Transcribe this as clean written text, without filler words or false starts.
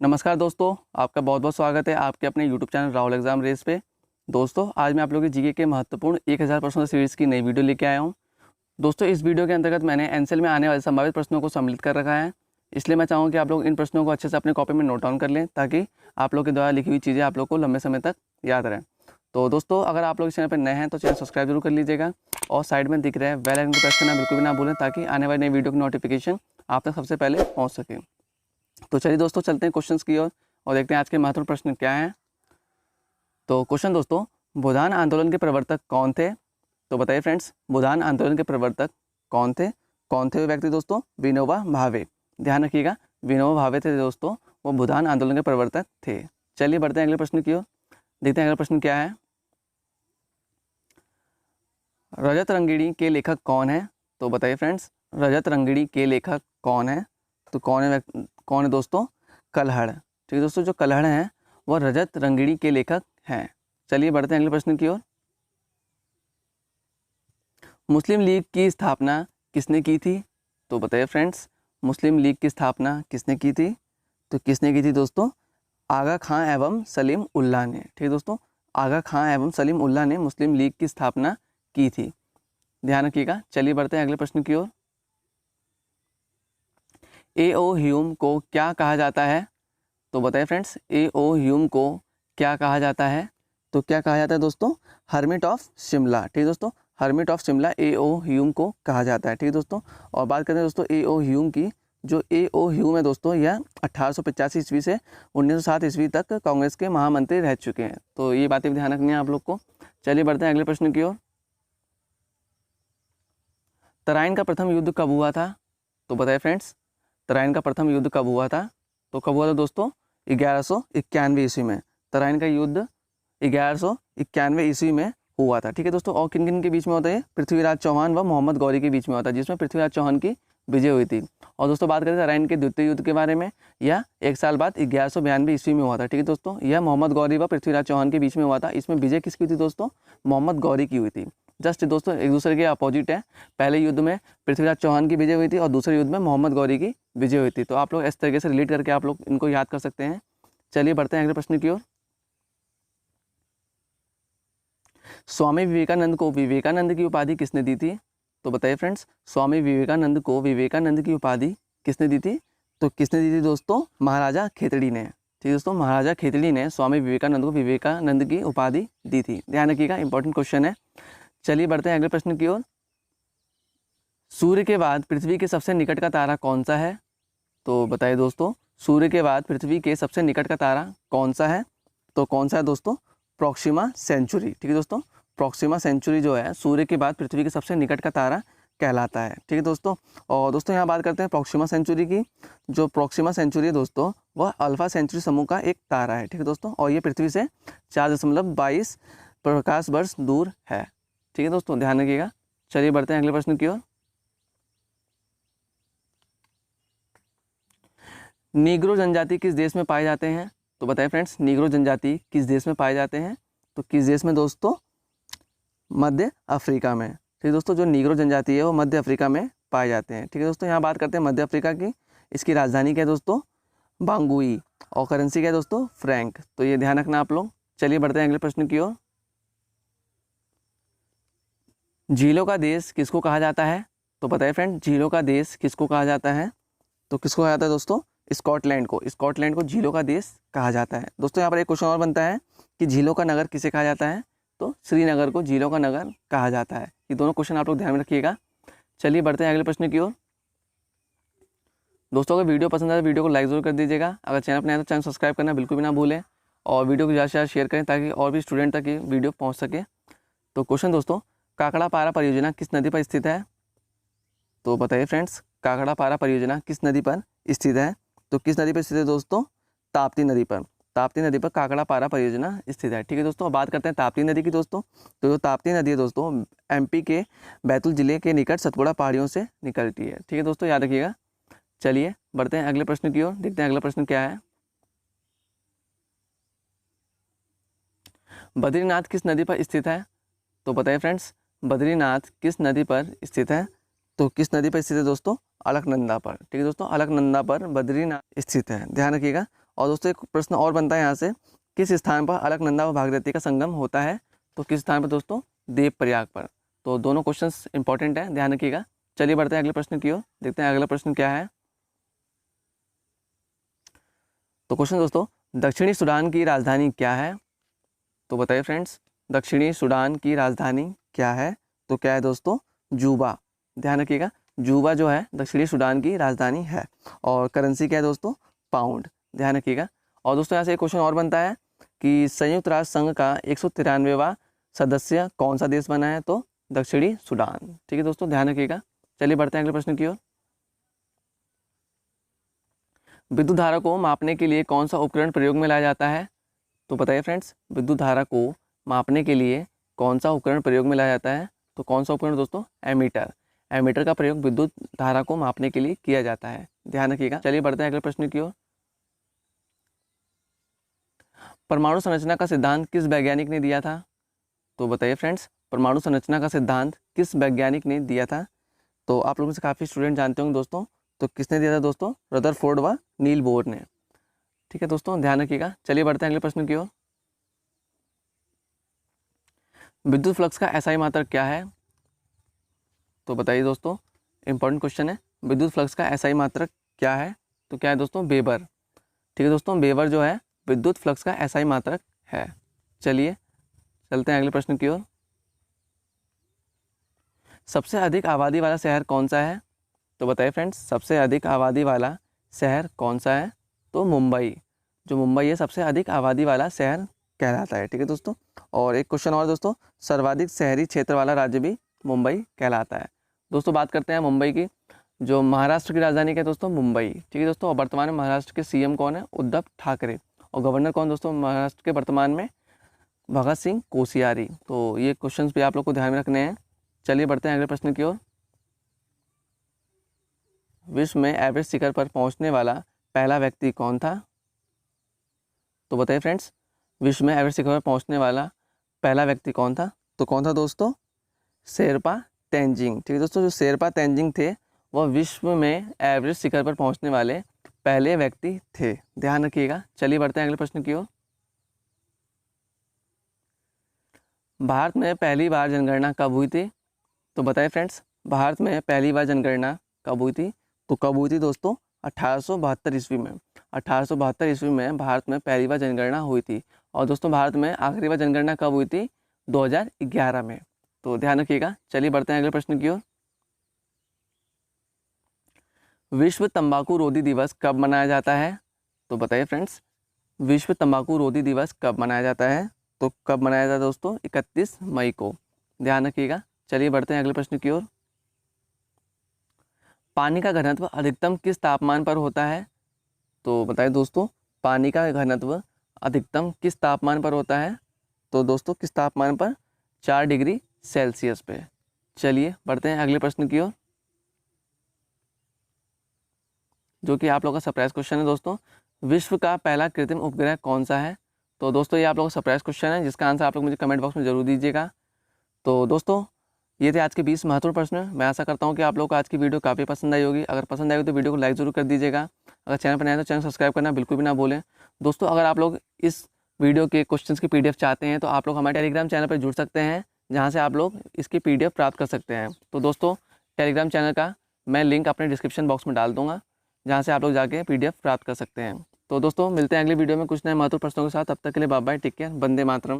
नमस्कार दोस्तों, आपका बहुत बहुत स्वागत है आपके अपने YouTube channel Rahul exam race पे। दोस्तों आज मैं आप लोगों की जीके के महत्वपूर्ण 1000 प्रश्नों सीरीज़ की नई वीडियो लेके आया हूं। दोस्तों इस वीडियो के अंतर्गत मैंने एनसीएल में आने वाले संभावित प्रश्नों को सम्मिलित कर रखा है, इसलिए मैं चाहूँगा कि आप लोग इन प्रश्नों को अच्छे से अपने कॉपी में नोट डाउन कर लें ताकि आप लोग के द्वारा लिखी हुई चीज़ें आप लोग को लंबे समय तक याद रहें। तो दोस्तों अगर आप लोग इस चैनल पर नए हैं तो चैनल सब्सक्राइब जरूर कर लीजिएगा और साइड में दिख रहा है बेल आइकन को प्रेस करना बिल्कुल भी ना भूलें ताकि आने वाली नई वीडियो की नोटिफिकेशन आप तक सबसे पहले पहुँच सके। तो चलिए दोस्तों चलते हैं क्वेश्चन की ओर और देखते हैं आज के महत्वपूर्ण प्रश्न क्या हैं। तो क्वेश्चन दोस्तों, भूदान आंदोलन के प्रवर्तक कौन थे? तो बताइए फ्रेंड्स, भूदान आंदोलन के प्रवर्तक कौन थे? कौन थे वो व्यक्ति दोस्तों? विनोबा भावे। ध्यान रखिएगा, विनोबा भावे थे दोस्तों, वो भूदान आंदोलन के प्रवर्तक थे। चलिए बढ़ते हैं अगले प्रश्न की ओर, देखते हैं अगला प्रश्न क्या है। रजत रंगिणी के लेखक कौन है? तो बताइए फ्रेंड्स, रजत रंगिणी के लेखक कौन है? तो कौन है दोस्तों? कल्हड़। ठीक है दोस्तों, जो कल्हड़ हैं वह रजत रंगिणी के लेखक हैं। चलिए बढ़ते हैं अगले प्रश्न की ओर। मुस्लिम लीग की स्थापना किसने की थी? तो बताइए फ्रेंड्स, मुस्लिम लीग की स्थापना किसने की थी? तो किसने की थी दोस्तों? आगा खां एवं सलीम उल्लाह ने। ठीक है दोस्तों, आगा खां एवं सलीम उल्लाह ने मुस्लिम लीग की स्थापना की थी। ध्यान रखिएगा। चलिए बढ़ते हैं अगले प्रश्न की ओर। ए.ओ. ह्यूम को क्या कहा जाता है? तो बताइए फ्रेंड्स, ए.ओ. ह्यूम को क्या कहा जाता है? तो क्या कहा जाता है दोस्तों? Hermit of Shimla. ठीक है दोस्तों, hermit of Shimla A.O.. Hume को कहा जाता है। ठीक है दोस्तों, और बात करते हैं दोस्तों ए.ओ. ह्यूम की। जो ए.ओ. ह्यूम है दोस्तों, यह 1885 ईस्वी से 1907 ईस्वी तक कांग्रेस के महामंत्री रह चुके हैं। तो ये बातें भी ध्यान रखनी है आप लोग को। चलिए बढ़ते हैं अगले प्रश्न की ओर। तराइन का प्रथम युद्ध कब हुआ था? तो बताइए फ्रेंड्स, तराइन का प्रथम युद्ध कब हुआ था? तो कब हुआ था दोस्तों? 1191 ईस्वी में। तराइन का युद्ध 1191 ईस्वी में हुआ था। ठीक है दोस्तों, और किन किन के बीच में होता है? पृथ्वीराज चौहान व मोहम्मद गौरी के बीच में होता है, जिसमें पृथ्वीराज चौहान की विजय हुई थी। और दोस्तों बात करें तराइन के द्वितीय युद्ध के बारे में, यह एक साल बाद 1192 ईस्वी में हुआ था। ठीक है दोस्तों, यह मोहम्मद गौरी व पृथ्वीराज चौहान के बीच में हुआ था। इसमें विजय किसकी हुई थी दोस्तों? मोहम्मद गौरी की हुई थी। जस्ट दोस्तों एक दूसरे के अपोजिट है। पहले युद्ध में पृथ्वीराज चौहान की विजय हुई थी और दूसरे युद्ध में मोहम्मद गौरी की विजय हुई थी। तो आप लोग इस तरीके से रिलेट करके आप लोग इनको याद कर सकते हैं। चलिए बढ़ते हैं अगले प्रश्न की ओर। स्वामी विवेकानंद को विवेकानंद की उपाधि किसने दी थी? तो बताइए फ्रेंड्स, स्वामी विवेकानंद को विवेकानंद की उपाधि किसने दी थी? तो किसने दी थी दोस्तों? महाराजा खेतड़ी ने। ठीक है दोस्तों, महाराजा खेतड़ी ने स्वामी विवेकानंद को विवेकानंद की उपाधि दी थी। ध्यान रखिएगा, इंपॉर्टेंट क्वेश्चन है। चलिए बढ़ते हैं अगले प्रश्न की ओर। सूर्य के बाद पृथ्वी के सबसे निकट का तारा कौन सा है? तो बताइए दोस्तों, सूर्य के बाद पृथ्वी के सबसे निकट का तारा कौन सा है? तो कौन सा है दोस्तों? Proxima Centauri. ठीक है दोस्तों, प्रॉक्सिमा सेंचुरी जो है सूर्य के बाद पृथ्वी के सबसे निकट का तारा कहलाता है। ठीक है दोस्तों, और दोस्तों यहाँ बात करते हैं प्रॉक्सिमा सेंचुरी की। जो प्रॉक्सिमा सेंचुरी है दोस्तों, वह अल्फा सेंचुरी समूह का एक तारा है। ठीक है दोस्तों, और ये पृथ्वी से 4.22 प्रकाश वर्ष दूर है। ठीक है दोस्तों, ध्यान रखिएगा। चलिए बढ़ते हैं अगले प्रश्न की ओर। नीग्रो जनजाति किस देश में पाए जाते हैं? तो बताइए फ्रेंड्स, नीग्रो जनजाति किस देश में पाए जाते हैं? तो किस देश में दोस्तों? मध्य अफ्रीका में। ठीक है दोस्तों, जो नीग्रो जनजाति है वो मध्य अफ्रीका में पाए जाते हैं। ठीक है दोस्तों, यहाँ बात करते हैं मध्य अफ्रीका की। इसकी राजधानी क्या है दोस्तों? बांगुई, और करेंसी क्या है दोस्तों? फ्रैंक। तो ये ध्यान रखना आप लोग। चलिए बढ़ते हैं अगले प्रश्न की ओर। झीलों का देश किसको कहा जाता है? तो बताइए फ्रेंड, झीलों का देश किसको कहा जाता है? तो किसको कहा जाता है दोस्तों? स्कॉटलैंड को। स्कॉटलैंड को झीलों का देश कहा जाता है। दोस्तों यहाँ पर एक क्वेश्चन और बनता है कि झीलों का नगर किसे कहा जाता है? तो श्रीनगर को झीलों का नगर कहा जाता है। ये दोनों क्वेश्चन आप लोग ध्यान में रखिएगा। चलिए बढ़ते हैं अगले प्रश्न की ओर। दोस्तों अगर वीडियो पसंद आए तो वीडियो को लाइक जरूर कर दीजिएगा। अगर चैनल पर नया तो चैनल सब्सक्राइब करना बिल्कुल भी ना भूलें और वीडियो को ज़्यादा से ज़्यादा शेयर करें ताकि और भी स्टूडेंट तक ये वीडियो पहुँच सके। तो क्वेश्चन दोस्तों, काकड़ापारा परियोजना किस नदी पर स्थित है? तो बताइए फ्रेंड्स, काकड़ापारा परियोजना किस नदी पर स्थित है? तो किस नदी पर स्थित है दोस्तों? ताप्ती नदी पर। ताप्ती नदी पर काकड़ापारा परियोजना स्थित है। ठीक है दोस्तों, बात करते हैं ताप्ती नदी की दोस्तों। तो जो ताप्ती नदी है दोस्तों, एमपी के बैतूल जिले के निकट सतपुड़ा पहाड़ियों से निकलती है। ठीक है दोस्तों, याद रखिएगा। चलिए बढ़ते हैं अगले प्रश्न की ओर, देखते हैं अगला प्रश्न क्या है। बद्रीनाथ किस नदी पर स्थित है? तो बताइए फ्रेंड्स, बद्रीनाथ किस नदी पर स्थित है? तो किस नदी पर स्थित है दोस्तों? अलकनंदा पर। ठीक है दोस्तों, अलकनंदा पर बद्रीनाथ स्थित है। ध्यान रखिएगा। और दोस्तों एक प्रश्न और बनता है यहाँ से, किस स्थान पर अलकनंदा व भागीरथी का संगम होता है? तो किस स्थान पर दोस्तों? देवप्रयाग पर। तो दोनों क्वेश्चंस इंपॉर्टेंट है, ध्यान रखिएगा। चलिए बढ़ते हैं अगले प्रश्न की ओर, देखते हैं अगला प्रश्न क्या है। तो क्वेश्चन दोस्तों, दक्षिणी सूडान की राजधानी क्या है? तो बताइए फ्रेंड्स, दक्षिणी सूडान की राजधानी क्या है? तो क्या है दोस्तों? जूबा। ध्यान रखिएगा, जूबा जो है दक्षिणी सूडान की राजधानी है। और करेंसी क्या है दोस्तों? पाउंड। ध्यान रखिएगा। और दोस्तों यहाँ से एक क्वेश्चन और बनता है कि संयुक्त राष्ट्र संघ का 193वां सदस्य कौन सा देश बना है? तो दक्षिणी सूडान। ठीक है दोस्तों, ध्यान रखिएगा। चलिए बढ़ते हैं अगले प्रश्न की ओर। विद्युत धारा को मापने के लिए कौन सा उपकरण प्रयोग में लाया जाता है? तो बताइए फ्रेंड्स, विद्युत धारा को मापने के लिए कौन सा उपकरण प्रयोग में लाया जाता है? तो कौन सा उपकरण दोस्तों? एमीटर। एमीटर का प्रयोग विद्युत धारा को मापने के लिए किया जाता है, ध्यान रखिएगा। चलिए बढ़ते हैं अगले प्रश्न की ओर। परमाणु संरचना का सिद्धांत किस वैज्ञानिक ने दिया था? तो बताइए फ्रेंड्स, परमाणु संरचना का सिद्धांत किस वैज्ञानिक ने दिया था? तो आप लोगों से काफ़ी स्टूडेंट जानते होंगे दोस्तों, तो किसने दिया था दोस्तों? रदरफोर्ड व नील बोर ने। ठीक है दोस्तों, ध्यान रखिएगा। चलिए बढ़ते हैं अगले प्रश्न की ओर। विद्युत फ्लक्स का एसआई मात्रक क्या है? तो बताइए दोस्तों, इंपॉर्टेंट क्वेश्चन है। विद्युत फ्लक्स का एसआई मात्रक क्या है? तो क्या है दोस्तों? वेबर। ठीक है दोस्तों, वेबर जो है विद्युत फ्लक्स का एसआई मात्रक है। चलिए चलते हैं अगले प्रश्न की ओर। सबसे अधिक आबादी वाला शहर कौन सा है? तो बताइए फ्रेंड्स, सबसे अधिक आबादी वाला शहर कौन सा है? तो मुंबई। जो मुंबई है सबसे अधिक आबादी वाला शहर कहलाता है। ठीक है दोस्तों। और एक क्वेश्चन और दोस्तों, सर्वाधिक शहरी क्षेत्र वाला राज्य भी मुंबई कहलाता है। दोस्तों बात करते हैं मुंबई की। जो महाराष्ट्र की राजधानी क्या है दोस्तों? मुंबई। ठीक है दोस्तों। और वर्तमान में महाराष्ट्र के सीएम कौन है? उद्धव ठाकरे। और गवर्नर कौन दोस्तों महाराष्ट्र के वर्तमान में? भगत सिंह कोश्यारी। तो ये क्वेश्चंस भी आप लोग को ध्यान में रखने हैं। चलिए बढ़ते हैं अगले प्रश्न की ओर। विश्व में एवरेस्ट शिखर पर पहुंचने वाला पहला व्यक्ति कौन था? तो बताइए फ्रेंड्स, विश्व में एवरेस्ट शिखर पर पहुंचने वाला पहला व्यक्ति कौन था? तो कौन था दोस्तों? शेरपा तेंजिंग। ठीक है दोस्तों, जो शेरपा तेंजिंग थे वह विश्व में एवरेस्ट शिखर पर पहुंचने वाले पहले व्यक्ति थे, ध्यान रखिएगा। चलिए बढ़ते हैं अगले प्रश्न की ओर। भारत में पहली बार जनगणना कब हुई थी? तो बताइए फ्रेंड्स, भारत में पहली बार जनगणना कब हुई थी? तो कब हुई थी दोस्तों? 1872 ईस्वी में। 1872 ईस्वी में भारत में पहली बार जनगणना हुई थी। और दोस्तों भारत में आखिरी बार जनगणना कब हुई थी? 2011 में। तो ध्यान रखिएगा। चलिए बढ़ते हैं अगले प्रश्न की ओर। विश्व तंबाकू रोधी दिवस कब मनाया जाता है? तो बताइए फ्रेंड्स, विश्व तंबाकू रोधी दिवस कब मनाया जाता है? तो कब मनाया जाता है दोस्तों? 31 मई को, ध्यान रखिएगा। चलिए बढ़ते हैं अगले प्रश्न की ओर। पानी का घनत्व अधिकतम किस तापमान पर होता है? तो बताइए दोस्तों, पानी का घनत्व अधिकतम किस तापमान पर होता है? तो दोस्तों किस तापमान पर? 4 डिग्री सेल्सियस पे। चलिए बढ़ते हैं अगले प्रश्न की ओर, जो कि आप लोगों का सरप्राइज क्वेश्चन है दोस्तों। विश्व का पहला कृत्रिम उपग्रह कौन सा है? तो दोस्तों ये आप लोगों का सरप्राइज क्वेश्चन है, जिसका आंसर आप लोग मुझे कमेंट बॉक्स में जरूर दीजिएगा। तो दोस्तों ये थे आज के 20 महत्वपूर्ण प्रश्न। मैं आशा करता हूँ कि आप लोगों को आज की वीडियो काफ़ी पसंद आई होगी। अगर पसंद आई हो तो वीडियो को लाइक जरूर कर दीजिएगा। अगर चैनल पर नए हैं तो चैनल सब्सक्राइब करना बिल्कुल भी ना भूलें। दोस्तों अगर आप लोग इस वीडियो के क्वेश्चंस की PDF चाहते हैं तो आप लोग हमारे टेलीग्राम चैनल पर जुड़ सकते हैं, जहाँ से आप लोग इसकी PDF प्राप्त कर सकते हैं। तो दोस्तों टेलीग्राम चैनल का मैं लिंक अपने डिस्क्रिप्शन बॉक्स में डाल दूँगा, जहाँ से आप लोग जाके PDF प्राप्त कर सकते हैं। तो दोस्तों मिलते हैं अगली वीडियो में कुछ नए महत्वपूर्ण प्रश्नों के साथ। तब तक के लिए bye bye, take care, Vande Mataram.